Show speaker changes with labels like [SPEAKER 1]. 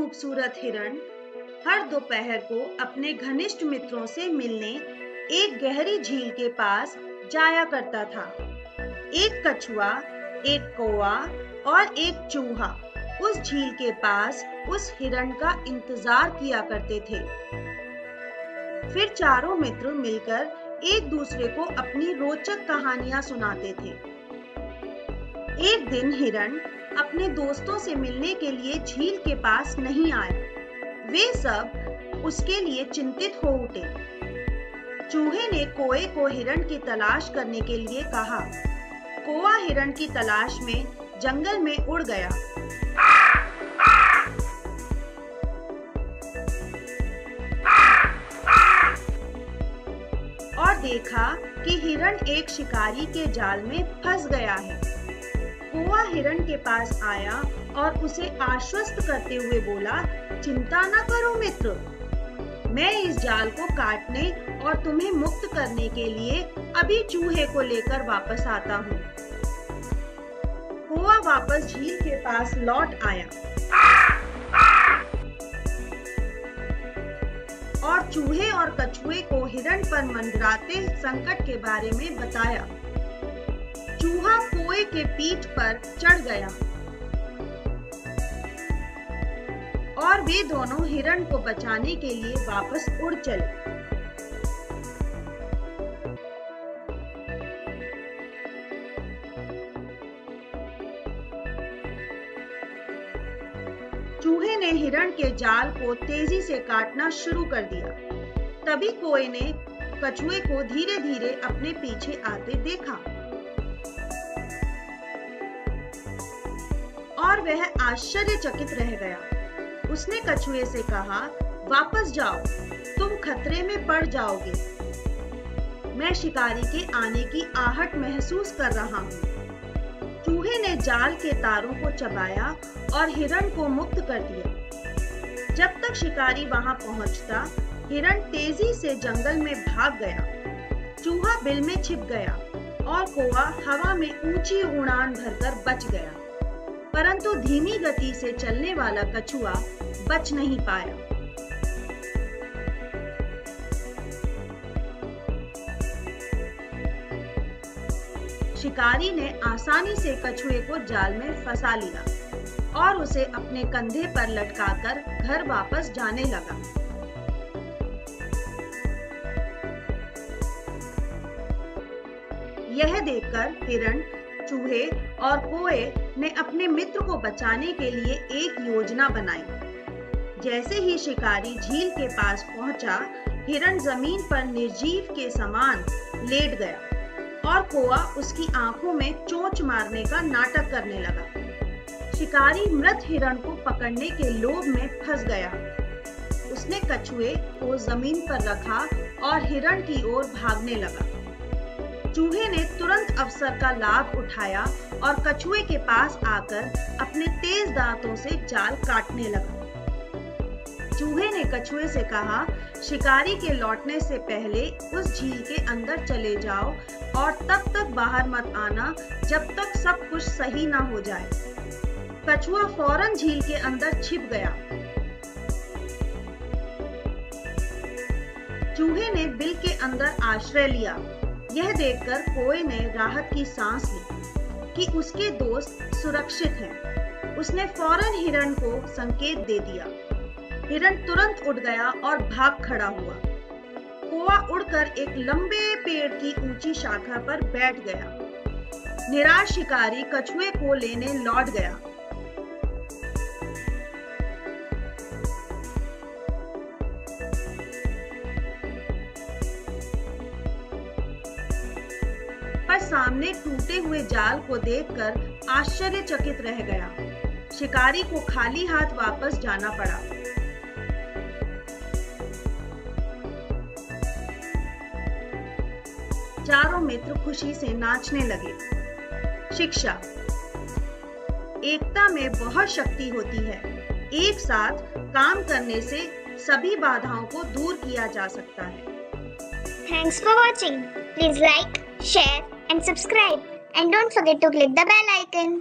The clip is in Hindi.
[SPEAKER 1] खूबसूरत हिरण हर दोपहर को अपने घनिष्ठ मित्रों से मिलने एक गहरी झील के पास जाया करता था। एक कछुआ, एक कौवा और एक चूहा उस झील के पास उस हिरण का इंतजार किया करते थे। फिर चारों मित्र मिलकर एक दूसरे को अपनी रोचक कहानियां सुनाते थे। एक दिन हिरण अपने दोस्तों से मिलने के लिए झील के पास नहीं आया। वे सब उसके लिए चिंतित हो उठे। चूहे ने कौवे को हिरण की तलाश करने के लिए कहा। कौवा हिरण की तलाश में जंगल में उड़ गया। और देखा कि हिरण एक शिकारी के जाल में फंस गया है। कौवा हिरण के पास आया और उसे आश्वस्त करते हुए बोला, चिंता न करो मित्र, मैं इस जाल को काटने और तुम्हें मुक्त करने के लिए अभी चूहे को लेकर वापस आता हूँ। कौवा वापस झील के पास लौट आया और चूहे और कछुए को हिरण पर मंडराते संकट के बारे में बताया। चूहा कौवे के पीठ पर चढ़ गया और वे दोनों हिरण को बचाने के लिए वापस उड़ चले। चूहे ने हिरण के जाल को तेजी से काटना शुरू कर दिया। तभी कौवे ने कछुए को धीरे धीरे अपने पीछे आते देखा और वह आश्चर्यचकित रह गया। उसने कछुए से कहा, वापस जाओ, तुम खतरे में पड़ जाओगे। मैं शिकारी के आने की आहट महसूस कर रहा हूँ। चूहे ने जाल के तारों को चबाया और हिरण को मुक्त कर दिया। जब तक शिकारी वहां पहुंचता, हिरण तेजी से जंगल में भाग गया। चूहा बिल में छिप गया और कौवा हवा में ऊंची उड़ान भरकर बच गया। परंतु धीमी गति से चलने वाला कछुआ बच नहीं पाया। शिकारी ने आसानी से कछुए को जाल में फंसा लिया और उसे अपने कंधे पर लटकाकर घर वापस जाने लगा। यह देखकर हिरण, चूहे और कौवे ने अपने मित्र को बचाने के लिए एक योजना बनाई। जैसे ही शिकारी झील के पास पहुंचा, हिरण जमीन पर निर्जीव के समान लेट गया और कौवा उसकी आंखों में चोंच मारने का नाटक करने लगा। शिकारी मृत हिरण को पकड़ने के लोभ में फंस गया। उसने कछुए को जमीन पर रखा और हिरण की ओर भागने लगा। चूहे ने तुरंत अवसर का लाभ उठाया और कछुए के पास आकर अपने तेज दांतों से जाल काटने लगा। चूहे ने कछुए से कहा, शिकारी के लौटने से पहले उस झील के अंदर चले जाओ और तब तक बाहर मत आना जब तक सब कुछ सही ना हो जाए। कछुआ फौरन झील के अंदर छिप गया। चूहे ने बिल के अंदर आश्रय लिया। यह देखकर कौवे ने राहत की सांस ली कि उसके दोस्त सुरक्षित हैं। उसने फौरन हिरण को संकेत दे दिया। हिरण तुरंत उठ गया और भाग खड़ा हुआ। कौवा उड़कर एक लंबे पेड़ की ऊंची शाखा पर बैठ गया। निराश शिकारी कछुए को लेने लौट गया। पर सामने टूटे हुए जाल को देखकर आश्चर्यचकित रह गया। शिकारी को खाली हाथ वापस जाना पड़ा। चारों मित्र खुशी से नाचने लगे। शिक्षा। एकता में बहुत शक्ति होती है। एक साथ काम करने से सभी बाधाओं को दूर किया जा सकता है।
[SPEAKER 2] Thanks for watching. Please like, share and subscribe, and don't forget to click the bell icon.